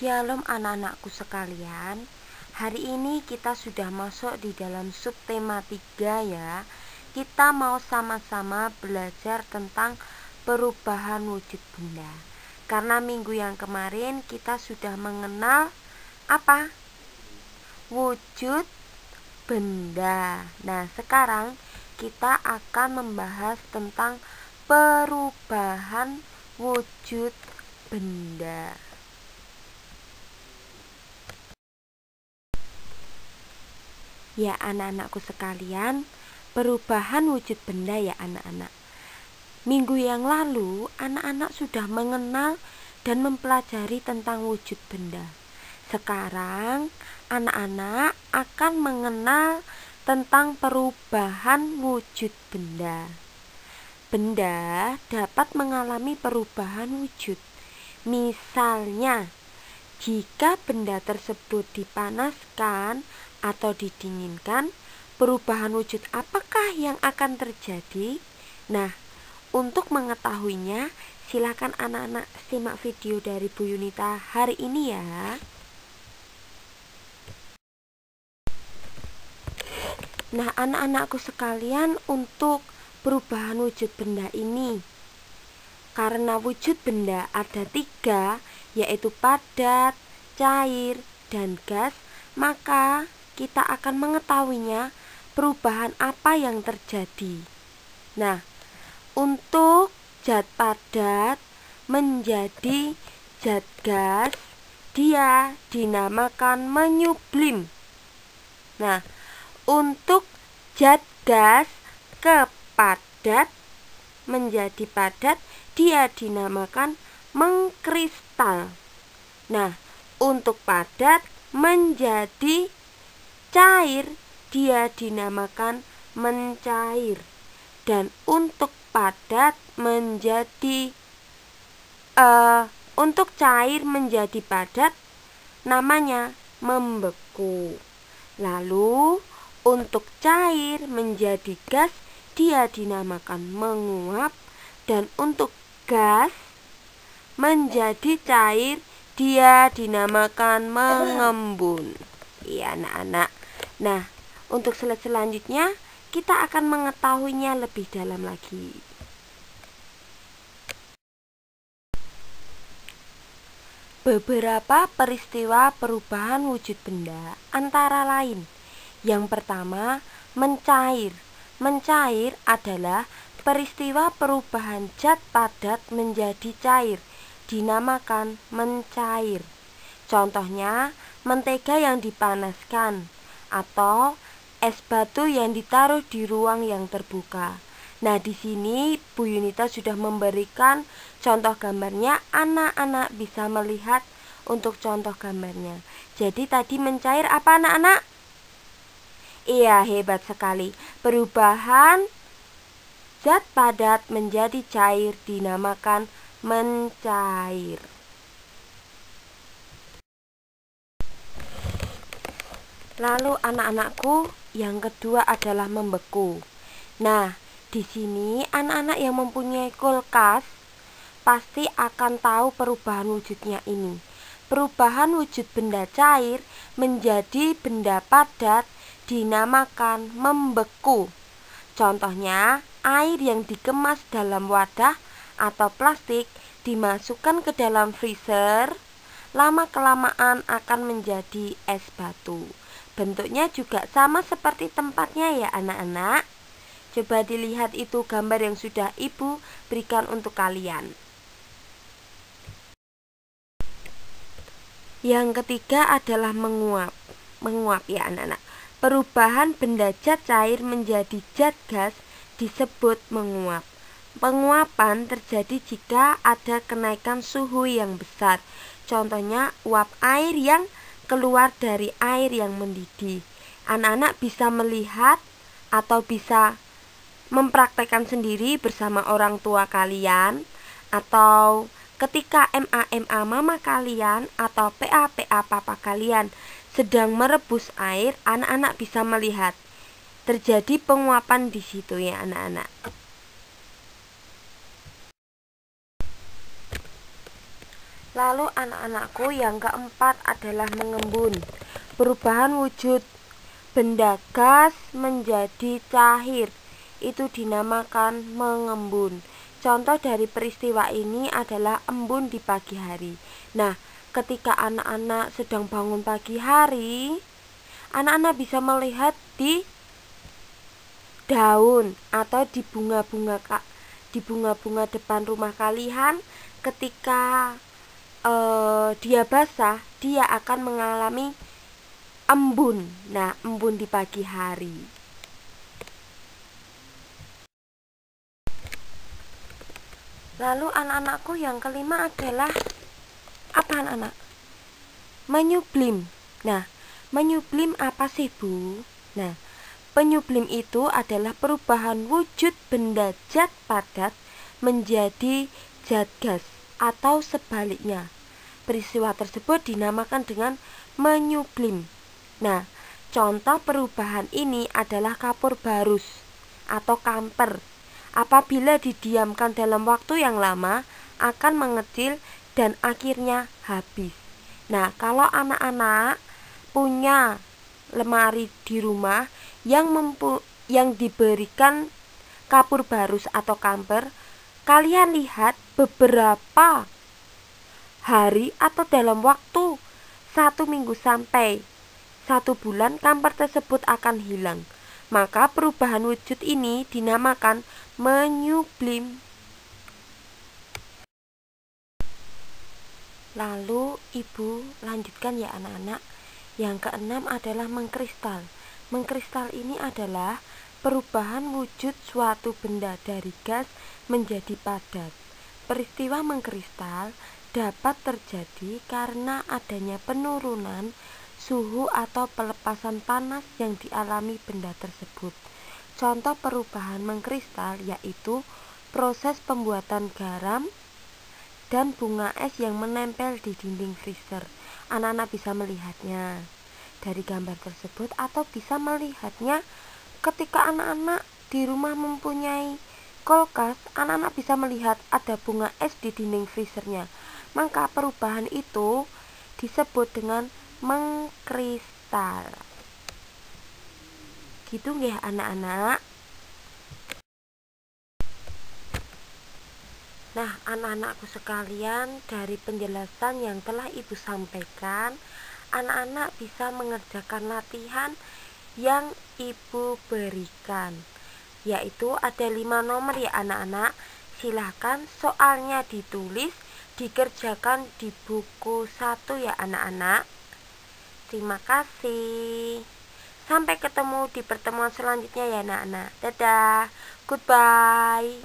Shalom anak-anakku sekalian. Hari ini kita sudah masuk di dalam subtema 3 ya. Kita mau sama-sama belajar tentang perubahan wujud benda. Karena minggu yang kemarin kita sudah mengenal apa? Wujud benda. Nah, sekarang kita akan membahas tentang perubahan wujud benda. Ya anak-anakku sekalian, perubahan wujud benda ya anak-anak. Minggu yang lalu anak-anak sudah mengenal dan mempelajari tentang wujud benda. Sekarang anak-anak akan mengenal tentang perubahan wujud benda. Benda dapat mengalami perubahan wujud. Misalnya, jika benda tersebut dipanaskan atau didinginkan, perubahan wujud apakah yang akan terjadi? Nah, untuk mengetahuinya, silakan anak-anak simak video dari Bu Yunita hari ini ya. Nah, anak-anakku sekalian, untuk perubahan wujud benda ini, karena wujud benda ada 3, yaitu padat, cair, dan gas, maka kita akan mengetahuinya perubahan apa yang terjadi. Nah, untuk zat padat menjadi zat gas, dia dinamakan menyublim. Nah, untuk zat gas ke padat menjadi padat, dia dinamakan mengkristal. Nah, untuk padat menjadi cair, dia dinamakan mencair. Dan untuk padat menjadi untuk cair menjadi padat, namanya membeku. Lalu untuk cair menjadi gas, dia dinamakan menguap. Dan untuk gas menjadi cair, dia dinamakan mengembun. Iya anak-anak. Nah, untuk slide selanjutnya kita akan mengetahuinya lebih dalam lagi. Beberapa peristiwa perubahan wujud benda antara lain. Yang pertama, mencair. Mencair adalah peristiwa perubahan zat padat menjadi cair, dinamakan mencair. Contohnya, mentega yang dipanaskan atau es batu yang ditaruh di ruang yang terbuka. Nah, di sini Bu Yunita sudah memberikan contoh gambarnya. Anak-anak bisa melihat untuk contoh gambarnya. Jadi tadi mencair apa anak-anak? Iya, hebat sekali. Perubahan zat padat menjadi cair dinamakan mencair. Lalu anak-anakku, yang kedua adalah membeku. Nah, di sini anak-anak yang mempunyai kulkas pasti akan tahu perubahan wujudnya ini. Perubahan wujud benda cair menjadi benda padat dinamakan membeku. Contohnya, air yang dikemas dalam wadah atau plastik dimasukkan ke dalam freezer, lama-kelamaan akan menjadi es batu. Bentuknya juga sama seperti tempatnya ya anak-anak. Coba dilihat itu gambar yang sudah Ibu berikan untuk kalian. Yang ketiga adalah menguap. Menguap ya anak-anak. Perubahan benda zat cair menjadi zat gas disebut menguap. Penguapan terjadi jika ada kenaikan suhu yang besar. Contohnya uap air yang keluar dari air yang mendidih. Anak-anak bisa melihat atau bisa mempraktekkan sendiri bersama orang tua kalian, atau ketika MA mama kalian atau PA papa kalian sedang merebus air, anak-anak bisa melihat terjadi penguapan di situ ya anak-anak. Lalu anak-anakku yang keempat adalah mengembun. Perubahan wujud benda gas menjadi cair itu dinamakan mengembun. Contoh dari peristiwa ini adalah embun di pagi hari. Nah, ketika anak-anak sedang bangun pagi hari, anak-anak bisa melihat di daun atau di bunga-bunga depan rumah kalian. Ketika dia basah, dia akan mengalami embun. Nah, embun di pagi hari. Lalu anak-anakku yang kelima adalah apa anak-anak? Menyublim. Nah, menyublim apa sih Bu? Nah, penyublim itu adalah perubahan wujud benda zat padat menjadi zat gas atau sebaliknya. Peristiwa tersebut dinamakan dengan menyublim. Nah, contoh perubahan ini adalah kapur barus atau kamper. Apabila didiamkan dalam waktu yang lama, akan mengecil dan akhirnya habis. Nah, kalau anak-anak punya lemari di rumah yang diberikan kapur barus atau kamper, kalian lihat beberapa hari atau dalam waktu 1 minggu sampai 1 bulan kamper tersebut akan hilang. Maka perubahan wujud ini dinamakan menyublim. Lalu ibu lanjutkan ya anak-anak. Yang keenam adalah mengkristal. Mengkristal ini adalah perubahan wujud suatu benda dari gas menjadi padat. Peristiwa mengkristal dapat terjadi karena adanya penurunan suhu atau pelepasan panas yang dialami benda tersebut. Contoh perubahan mengkristal yaitu proses pembuatan garam dan bunga es yang menempel di dinding freezer. Anak-anak bisa melihatnya dari gambar tersebut atau bisa melihatnya ketika anak-anak di rumah mempunyai kulkas. Anak-anak bisa melihat ada bunga es di dinding freezernya. Maka perubahan itu disebut dengan mengkristal. Gitu nggih anak-anak. Nah, anak-anakku sekalian, dari penjelasan yang telah ibu sampaikan, anak-anak bisa mengerjakan latihan yang ibu berikan, yaitu ada 5 nomor ya anak-anak. Silahkan soalnya ditulis, dikerjakan di buku 1 ya anak-anak. Terima kasih. Sampai ketemu di pertemuan selanjutnya ya anak-anak. Dadah. Goodbye.